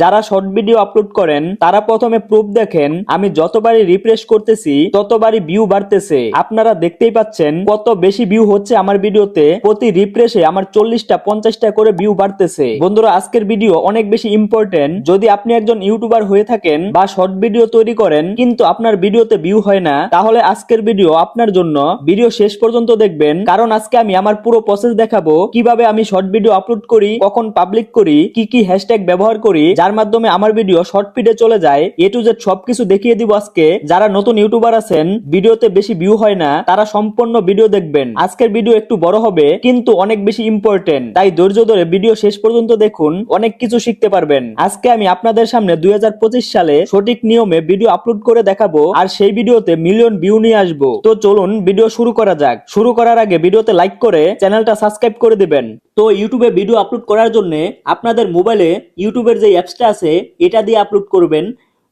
যারা short video upload করেন তারা প্রথমে প্রুফ দেখেন, আমি যতবারই রিফ্রেশ করতেছি ততবারই ভিউ বাড়তেছে। আপনারা দেখতেই পাচ্ছেন কত বেশি ভিউ হচ্ছে আমার ভিডিওতে। প্রতি রিফ্রেশে আমার 40টা 50টা করে ভিউ বাড়তেছে। বন্ধুরা, আজকের ভিডিও অনেক বেশি ইম্পর্টেন্ট। যদি আপনি একজন ইউটিউবার হয়ে থাকেন বা শর্ট ভিডিও তৈরি করেন কিন্তু আপনার ভিডিওতে ভিউ হয় না, তাহলে আজকের ভিডিও আপনার জন্য। ভিডিও শেষ পর্যন্ত দেখবেন, কারণ আজকে আমি আমার পুরো প্রসেস দেখাবো কিভাবে আমি শর্ট ভিডিও আপলোড করি, কখন পাবলিক করি, কি কি হ্যাশট্যাগ ব্যবহার করি যার মাধ্যমে আমার ভিডিও শর্ট ফিডে চলে যায়। এ টু জেড সবকিছু দেখিয়ে দিব আজকে। যারা নতুন ইউটিউবার আছেন, ভিডিওতে বেশি ভিউ হয় না, তারা সম্পূর্ণ ভিডিও দেখবেন। আজকের ভিডিও একটু বড় হবে কিন্তু অনেক বেশি ইম্পর্টেন্ট, তাই ধৈর্য ধরে ভিডিও শেষ পর্যন্ত দেখুন, অনেক কিছু শিখতে পারবেন। আজকে আমি আপনাদের সামনে 2025 সালে সঠিক নিয়মে ভিডিও আপলোড করে দেখাবো, আর সেই ভিডিওতে মিলিয়ন ভিউ নিয়ে আসবো। তো চলুন ভিডিও শুরু করা যাক। শুরু করার আগে ভিডিওতে লাইক করে চ্যানেলটা সাবস্ক্রাইব করে দিবেন। তো ইউটিউবে ভিডিও আপলোড করার জন্য আপনাদের মোবাইলে ইউটিউবের যে অ্যাপসটা আছে এটা দিয়ে আপলোড করবেন।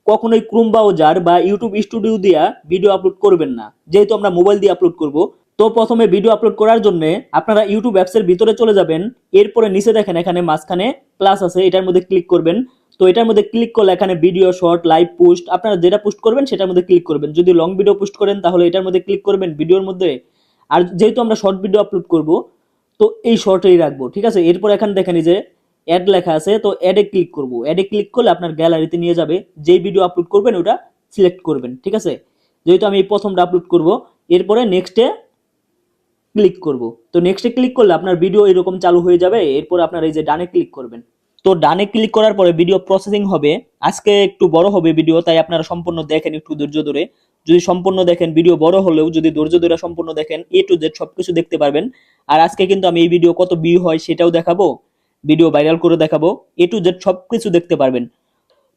কখনোই ক্রোম ব্রাউজার বা ইউটিউব স্টুডিও দিয়ে ভিডিও আপলোড করবেন না, যেহেতু আমরা মোবাইল দিয়ে আপলোড করব। তো প্রথমে ভিডিও আপলোড করার জন্য আপনারা ইউটিউব অ্যাপসের ভিতরে চলে যাবেন। এরপরে নিচে দেখেন এখানে মাঝখানে প্লাস আছে, এটার মধ্যে ক্লিক করবেন। তো এটার মধ্যে ক্লিক করলে এখানে ভিডিও, শর্ট, লাইভ পোস্ট, আপনারা যেটা পোস্ট করবেন সেটার মধ্যে ক্লিক করবেন। যদি লং ভিডিও পোস্ট করেন তাহলে এটার মধ্যে ক্লিক করবেন ভিডিওর মধ্যে। আর যেহেতু আমরা শর্ট ভিডিও আপলোড করব তো এই শর্টেই রাখবো, ঠিক আছে। এরপর এখানে দেখেন এই যে অ্যাড লেখা আছে, তো অ্যাডে ক্লিক করব। অ্যাডে ক্লিক করলে আপনার গ্যালারিতে নিয়ে যাবে, যেই ভিডিও আপলোড করবেন ওটা সিলেক্ট করবেন, ঠিক আছে। যেহেতু আমি এই প্রথমটা আপলোড করব, এরপরে নেক্সটে ক্লিক করব। তো নেক্সটে ক্লিক করলে আপনার ভিডিও এরকম চালু হয়ে যাবে। এরপর আপনার এই যে ডানে ক্লিক করবেন। তো ডানে ক্লিক করার পরে ভিডিও প্রসেসিং হবে। আজকে একটু বড় হবে ভিডিও, তাই আপনারা সম্পূর্ণ দেখেন একটু ধৈর্য ধরে। যদি সম্পূর্ণ দেখেন, ভিডিও বড় হলেও যদি ধৈর্য ধরে সম্পূর্ণ দেখেন, এ টু জেড সবকিছু দেখতে পারবেন। আর আজকে কিন্তু আমি এই ভিডিও কত ভিউ হয় সেটাও দেখাবো, ভিডিও ভাইরাল করে দেখাবো, এ টু জেড সবকিছু দেখতে পারবেন।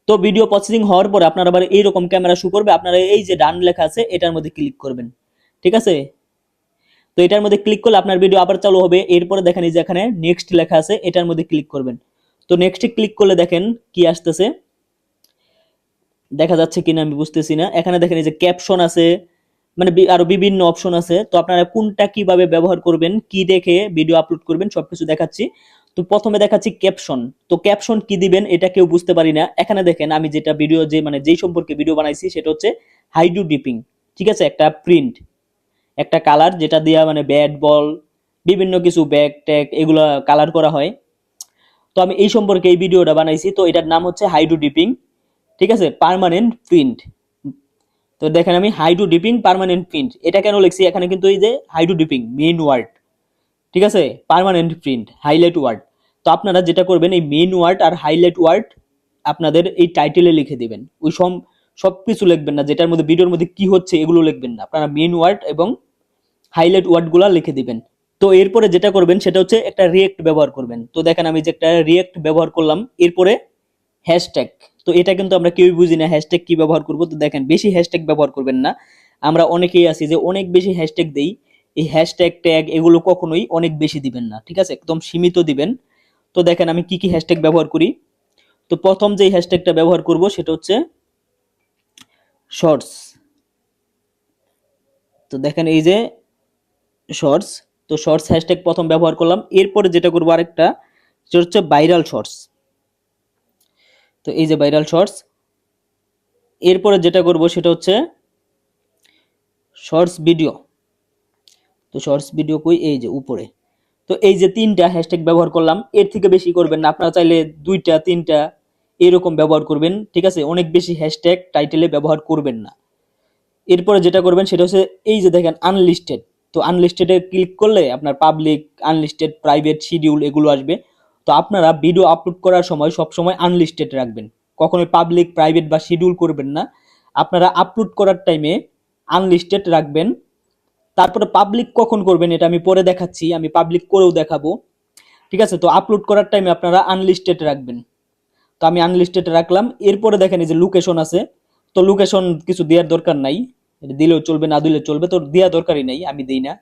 তো ভিডিও প্রসেসিং হওয়ার পর আপনার আবার এইরকম ক্যামেরা শো করবে, আপনারা এই যে ডান লেখা আছে এটার মধ্যে ক্লিক করবেন, ঠিক আছে। তো এটার মধ্যে ক্লিক করলে আপনার ভিডিও আবার চালু হবে। এরপরে দেখেন এই যে এখানে নেক্সট লেখা আছে, এটার মধ্যে ক্লিক করবেন। তো নেক্সটে ক্লিক করলে দেখেন কি আসতেছে, দেখা যাচ্ছে কিনা আমি বুঝতেছি না। এখানে দেখেন এই যে ক্যাপশন আছে, মানে আরো বিভিন্ন অপশন আছে। তো আপনারা কোনটা কিভাবে ব্যবহার করবেন, কি দেখে ভিডিও আপলোড করবেন সবকিছু দেখাচ্ছি। তো প্রথমে দেখাচ্ছি ক্যাপশন। তো ক্যাপশন কি দিবেন এটা কেউ বুঝতে পারি না। এখানে দেখেন আমি যেটা ভিডিও যে মানে যেই সম্পর্কে ভিডিও বানাইছি সেটা হচ্ছে হাইডু ডিপিং, ঠিক আছে। একটা প্রিন্ট, একটা কালার যেটা দিয়া মানে ব্যাট বল বিভিন্ন কিছু ব্যাগ ট্যাগ এগুলা কালার করা হয়। তো আমি এই সম্পর্কে এই ভিডিওটা বানাইছি। তো এটার নাম হচ্ছে হাইডু ডিপিং, ঠিক আছে, পার্মানেন্ট প্রিন্ট। তো দেখেন আমি হাইডু ডিপিং পার্মানেন্ট প্রিন্ট এটা কেন লিখছি, এখানে কিন্তু এই যে হাইডু ডিপিং মেইন ওয়ার্ড, ঠিক আছে, পার্মানেন্ট প্রিন্ট হাইলাইট ওয়ার্ড। তো আপনারা যেটা করবেন এই মেইন ওয়ার্ড আর হাইলাইট ওয়ার্ড আপনাদের এই টাইটেলে লিখে দিবেন। ওই সবকিছু লিখবেন না, যেটার মধ্যে ভিডিওর মধ্যে কি হচ্ছে এগুলো লিখবেন না, আপনারা মেইন ওয়ার্ড এবং হাইলাইট ওয়ার্ডগুলো লিখে দিবেন। তো এরপরে যেটা করবেন সেটা হচ্ছে একটা রিয়েক্ট ব্যবহার করবেন। তো দেখেন আমি যে একটা রিয়েক্ট ব্যবহার করলাম। এরপরে হ্যাশট্যাগ, তো এটা কিন্তু আমরা কেউই বুঝি না হ্যাশট্যাগ কি ব্যবহার করব। তো দেখেন বেশি হ্যাশট্যাগ ব্যবহার করবেন না। আমরা অনেকেই আছি যে অনেক বেশি হ্যাশট্যাগ দেই, এই হ্যাশট্যাগ ট্যাগ এগুলো কখনোই অনেক বেশি দিবেন না, ঠিক আছে, একদম সীমিত দিবেন। তো দেখেন আমি কি কি হ্যাশট্যাগ ব্যবহার করি। তো প্রথম যে হ্যাশট্যাগটা ব্যবহার করব সেটা হচ্ছে শর্টস। তো দেখেন এই যে শর্টস, তো শর্টস হ্যাশট্যাগ প্রথম ব্যবহার করলাম। এরপরে যেটা করবো আরেকটা, সেটা হচ্ছে ভাইরাল শর্টস। তো এই যে ভাইরাল শর্টস। এরপরে যেটা করব সেটা হচ্ছে শর্টস ভিডিও। তো শর্টস ভিডিও কই, এই যে উপরে। তো এই যে তিনটা হ্যাশট্যাগ ব্যবহার করলাম, এর থেকে বেশি করবেন না। আপনারা চাইলে দুইটা তিনটা এরকম ব্যবহার করবেন, ঠিক আছে, অনেক বেশি হ্যাশট্যাগ টাইটেলে ব্যবহার করবেন না। এরপরে যেটা করবেন সেটা হচ্ছে এই যে দেখেন আনলিস্টেড। তো আনলিস্টেডে ক্লিক করলে আপনার পাবলিক, আনলিস্টেড, প্রাইভেট, শিডিউল এগুলো আসবে। তো আপনারা ভিডিও আপলোড করার সময় সবসময় আনলিস্টেড রাখবেন, কখনোই পাবলিক, প্রাইভেট বা শিডিউল করবেন না। আপনারা আপলোড করার টাইমে আনলিস্টেড রাখবেন। তারপরে পাবলিক কখন করবেন এটা আমি পরে দেখাচ্ছি, আমি পাবলিক করেও দেখাবো, ঠিক আছে। তো আপলোড করার টাইমে আপনারা আনলিস্টেড রাখবেন। তো আমি আনলিস্টেড রাখলাম। এরপরে দেখেন এই যে লোকেশন আছে। তো লোকেশন কিছু দেওয়ার দরকার নাই, এটা দিলেও চলবে না দিলেও চলবে, তো দেওয়ার দরকারই নাই, আমি দেই না।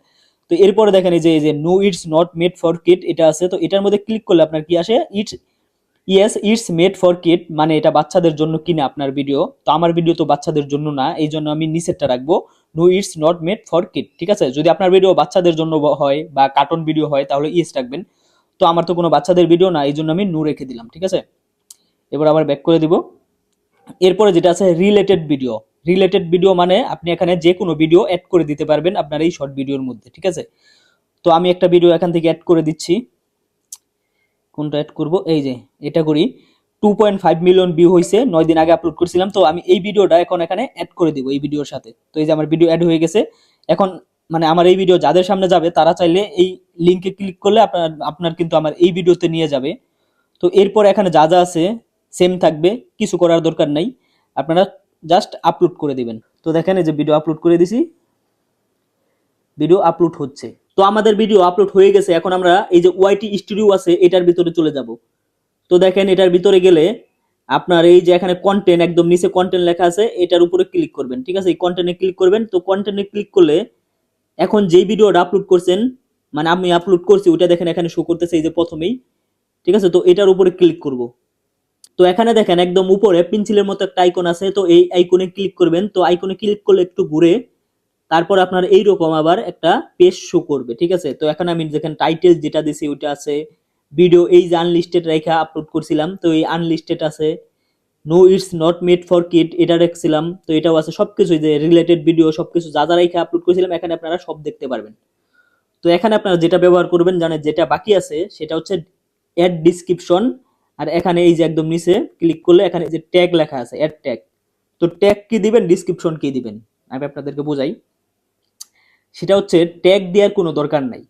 তো এরপরে দেখেন এই যে no it's not made for kid এটা আছে। তো এটার মধ্যে ক্লিক করলে আপনার কি আসে, ইটস মেড ফর কিড, মানে এটা বাচ্চাদের জন্য কিনা আপনার ভিডিও। তো আমার ভিডিও তো বাচ্চাদের জন্য না, এই জন্য আমি নিচেরটা রাখবো, no it's not made for kid, ঠিক আছে। যদি আপনার ভিডিও বাচ্চাদের জন্য হয় বা কার্টুন ভিডিও হয় তাহলে ইয়েস রাখবেন। তো আমার তো কোনো বাচ্চাদের ভিডিও না, এই জন্য আমি নো রেখে দিলাম, ঠিক আছে। এবার আবার ব্যাক করে দিব। এরপরে যেটা আছে রিলেটেড ভিডিও মানে আপনি এখানে যে কোনো ভিডিও অ্যাড করে দিতে পারবেন আপনার এই শর্ট ভিডিওর মধ্যে, ঠিক আছে। তো আমি একটা ভিডিও এখান থেকে অ্যাড করে দিচ্ছি। কোনটা অ্যাড করব, এই যে এটা করি। 2.5 মিলিয়ন ভিউ হয়েছে, 9 দিন আগে আপলোড করছিলাম। তো আমি এই ভিডিওটা এখন এখানে অ্যাড করে দিব এই ভিডিওর সাথে। তো এই যে আমার ভিডিও অ্যাড হয়ে গেছে। এখন মানে আমার এই ভিডিও যাদের সামনে যাবে তারা চাইলে এই লিংকে ক্লিক করলে আপনার কিন্তু আমার এই ভিডিওতে নিয়ে যাবে। তো এরপর এখানে যা যা আছে সেম থাকবে, কিছু করার দরকার নাই, আপনারা জাস্ট আপলোড করে দিবেন। তো দেখেন এই যে ভিডিও আপলোড করে দিছি, ভিডিও আপলোড হচ্ছে। তো আমাদের ভিডিও আপলোড হয়ে গেছে। এখন আমরা এই যে ওয়াইটি স্টুডিও আছে এটার ভিতরে চলে যাব। তো দেখেন এটার ভিতরে গেলে আপনার এই যে এখানে কন্টেন্ট, একদম নিচে কন্টেন্ট লেখা আছে, এটার উপরে ক্লিক করবেন, ঠিক আছে। এই কন্টেন্টে ক্লিক করবেন। তো কন্টেন্টে ক্লিক করলে এখন যেই ভিডিওটা আপলোড করছেন, মানে আমি আপলোড করছি ওটা দেখেন এখানে শো করতেছে এই যে প্রথমেই, ঠিক আছে। তো এটার উপরে ক্লিক করব। তো এখানে দেখেন একদম উপরে পেন্সিলের মতো একটা আইকন আছে, তো এই আইকনে ক্লিক করবেন। তো আইকনে ক্লিক করলে একটু ঘুরে তারপর আপনার এইরকম আবার একটা পেজ শো করবে, ঠিক আছে। তো এখন আমি যেখানে টাইটেল যেটা দিছি ওইটা আছে, ভিডিও এই যে আনলিস্টেড রেখা আপলোড করছিলাম, তো এই আনলিস্টেড আছে, no it's not made for kid এটা রাখছিলাম, তো এটাও আছে। সবকিছু যে রিলেটেড ভিডিও সবকিছু যা যা রেখা আপলোড করেছিলাম এখানে আপনারা সব দেখতে পারবেন। তো এখানে আপনারা যেটা ব্যবহার করবেন জানেন, যেটা বাকি আছে সেটা হচ্ছে অ্যাড ডিসক্রিপশন। আর এখানে এই যে একদম নিচে ক্লিক করলে এখানে যে ট্যাগ লেখা আছে, অ্যাড ট্যাগ। তো ট্যাগ কি দিবেন, ডিসক্রিপশন কি দিবেন, আমি আপনাদেরকে বোঝাই। সেটা হচ্ছে ট্যাগ দেওয়ার কোনো দরকার নাই,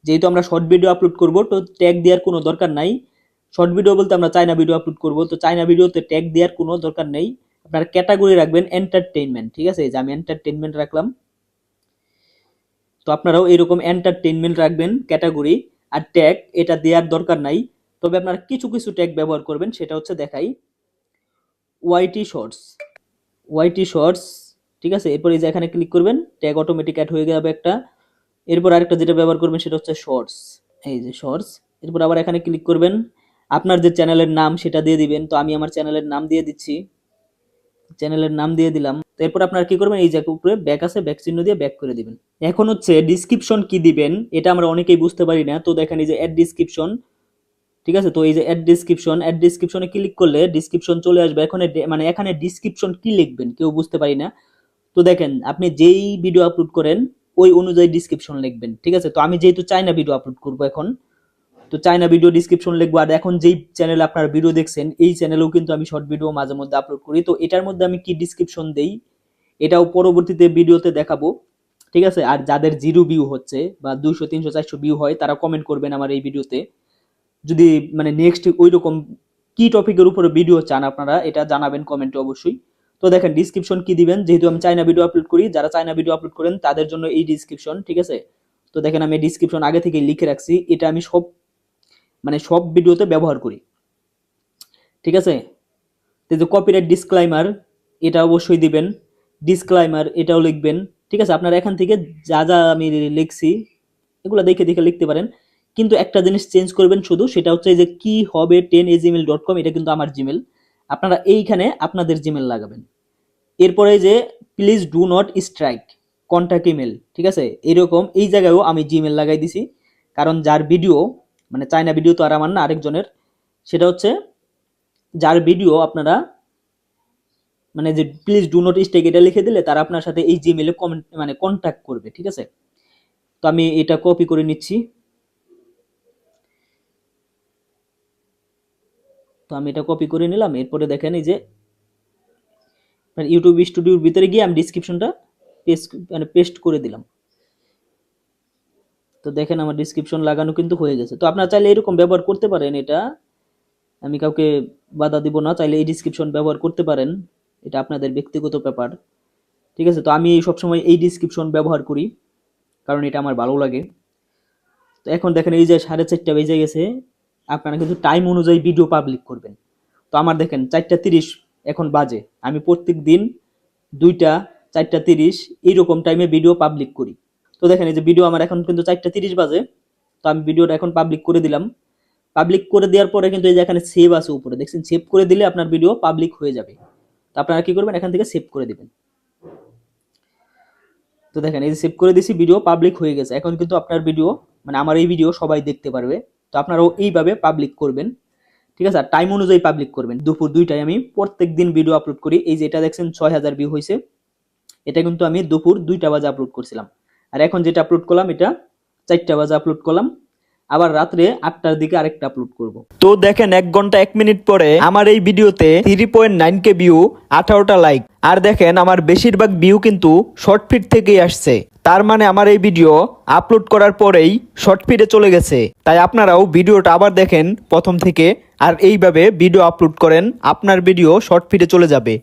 যেহেতু আমরা শর্ট ভিডিও আপলোড করব তো ট্যাগ দেওয়ার কোনো দরকার নাই। শর্ট ভিডিও বলতে আমরা চাইনা ভিডিও আপলোড করব, তো চাইনা ভিডিওতে ট্যাগ দেওয়ার কোনো দরকার নেই। আপনারা ক্যাটাগরি রাখবেন এন্টারটেইনমেন্ট, ঠিক আছে। যে আমি এন্টারটেইনমেন্ট রাখলাম, তো আপনারাও এরকম এন্টারটেইনমেন্ট রাখবেন ক্যাটাগরি। আর ট্যাগ এটা দেওয়ার দরকার নাই, তবে আপনারা কিছু কিছু ট্যাগ ব্যবহার করবেন, সেটা হচ্ছে দেখাই। ওয়াইটি শর্টস, ওয়াইটি শর্টস, ঠিক আছে। এরপর এই যে এখানে ক্লিক করবেন, ট্যাগ অটোমেটিক অ্যাড হয়ে যাবে একটা। এরপর আরেকটা যেটা ব্যবহার করবেন সেটা হচ্ছে শর্টস, এই যে শর্টস। এরপর আবার এখানে ক্লিক করবেন, আপনার যে চ্যানেলের নাম সেটা দিয়ে দিবেন। তো আমি আমার চ্যানেলের নাম দিয়ে দিচ্ছি, চ্যানেলের নাম দিয়ে দিলাম। তো এরপর আপনারা কি করবেন, এই যে উপরে ব্যাক আছে, ব্যাক চিহ্ন দিয়ে ব্যাক করে দিবেন। এখন হচ্ছে ডিসক্রিপশন কি দিবেন, এটা আমরা অনেকেই বুঝতে পারি না। তো দেখেন এই যে অ্যাড ডিসক্রিপশন, ঠিক আছে। তো এই যে অ্যাড ডিসক্রিপশনে ক্লিক করলে ডিসক্রিপশন চলে আসবে। এখন মানে এখানে ডিসক্রিপশন কি লিখবেন কেউ বুঝতে পারি না। তো দেখেন আপনি যেই ভিডিও আপলোড করেন ওই অনুযায়ী ডিসক্রিপশন লিখবেন, ঠিক আছে। তো আমি যেহেতু চাইনা ভিডিও আপলোড করব এখন, তো চাইনা ভিডিও ডিসক্রিপশন লিখবো। আর এখন যেই চ্যানেলে আপনারা ভিডিও দেখছেন এই চ্যানেলেও কিন্তু আমি শর্ট ভিডিও মাঝে মধ্যে আপলোড করি, তো এটার মধ্যে আমি কি ডিসক্রিপশন দেই এটাও পরবর্তীতে ভিডিওতে দেখাবো, ঠিক আছে। আর যাদের 0 ভিউ হচ্ছে বা 200 300 400 ভিউ হয় তারা কমেন্ট করবেন আমার এই ভিডিওতে, যদি মানে নেক্সট ওই রকম কি টপিকের উপরে ভিডিও চান আপনারা এটা জানাবেন কমেন্টে অবশ্যই। তো দেখেন ডিসক্রিপশন কি দিবেন, যেহেতু আমি চাইনা ভিডিও আপলোড করি, যারা চাইনা ভিডিও আপলোড করেন তাদের জন্য এই ডিসক্রিপশন, ঠিক আছে। তো দেখেন আমি ডিসক্রিপশন আগে থেকে লিখে রাখছি, এটা আমি সব ভিডিওতে ব্যবহার করি, ঠিক আছে। তো যে কপিরাইট ডিসক্লাইমার এটা অবশ্যই দিবেন, ডিসক্লাইমার এটাও লিখবেন, ঠিক আছে। আপনারা এখান থেকে যা যা আমি লিখছি এগুলো দেখে দেখে লিখতে পারেন, কিন্তু একটা জিনিস চেঞ্জ করবেন শুধু, সেটা হচ্ছে যে কি হবে 10@gmail.com, এটা কিন্তু আমার জিমেল, আপনারা এইখানে আপনাদের জিমেল লাগাবেন। এরপরে যে please do not strike contact email, ঠিক আছে, এরকম এই জায়গায়ও আমি জিমেল লাগাই দিছি। কারণ যার ভিডিও মানে চাইনা ভিডিও তো আর আমার না, আরেকজনের, সেটা হচ্ছে যার ভিডিও আপনারা মানে যে প্লিজ ডু নট স্ট্রাইক এটা লিখে দিলে তারা আপনার সাথে এই জিমেলে কমেন্ট মানে কন্ট্যাক্ট করবে, ঠিক আছে। তো আমি এটা কপি করে নিচ্ছি। তো আমি এটা কপি করে নিলাম। এরপরে দেখেন এই যে ইউটিউব স্টুডিওর ভিতরে গিয়ে আমি ডিসক্রিপশনটা পেস্ট করে দিলাম। তো দেখেন আমার ডিসক্রিপশন লাগানো কিন্তু হয়ে গেছে। তো আপনারা চাইলে এরকম ব্যবহার করতে পারেন, এটা আমি কাউকে বাধা দিব না, চাইলে এই ডিসক্রিপশন ব্যবহার করতে পারেন, এটা আপনাদের ব্যক্তিগত ব্যাপার, ঠিক আছে। তো আমি সবসময় এই ডিসক্রিপশন ব্যবহার করি কারণ এটা আমার ভালো লাগে। তো এখন দেখেন এই যে 4:30 বেজে গেছে, আপনারা কিন্তু টাইম অনুযায়ী ভিডিও পাবলিক করবেন। তো আমার দেখেন 4:30 এখন বাজে, আমি প্রত্যেক দিন 2টা 4:30 এইরকম টাইমে ভিডিও পাবলিক করি। তো দেখেন এই যে ভিডিও আমার এখন কিন্তু 4:30 বাজে, তো আমি ভিডিওটা এখন পাবলিক করে দিলাম। পাবলিক করে দেওয়ার পরে কিন্তু এই যে এখানে সেভ আছে উপরে দেখছেন, সেভ করে দিলে আপনার ভিডিও পাবলিক হয়ে যাবে। তো আপনারা কি করবেন, এখান থেকে সেভ করে দিবেন। তো দেখেন এই যে সেভ করে দিছি, ভিডিও পাবলিক হয়ে গেছে। এখন কিন্তু আপনার ভিডিও মানে আমার এই ভিডিও সবাই দেখতে পারবে। তো আপনারাও এইভাবে পাবলিক করবেন। ঠিক আছে, আর টাইম অনুযায়ী পাবলিক করবেন। দুপুর 2টায় আমি প্রত্যেকদিন ভিডিও আপলোড করি। এই যে এটা দেখছেন 6000 ভিউ হয়েছে, এটা কিন্তু আমি দুপুর 2টা বাজে আপলোড করছিলাম। আর এখন যেটা আপলোড করলাম এটা 4টা বাজে আপলোড করলাম, আবার রাত্রে 8টার দিকে আরেকটা আপলোড করব। তো দেখেন 1 ঘন্টা 1 মিনিট পরে আমার এই ভিডিওতে 3.9k ভিউ, 18টা লাইক। আর দেখেন আমার বেশিরভাগ ভিউ কিন্তু শর্ট ফিড থেকেই আসছে। তার মানে আমার এই ভিডিও আপলোড করার পরেই শর্ট ফিডে চলে গেছে। তাই আপনারাও ভিডিওটা আবার দেখেন প্রথম থেকে, আর এইভাবে ভিডিও আপলোড করেন, আপনার ভিডিও শর্ট ফিডে চলে যাবে।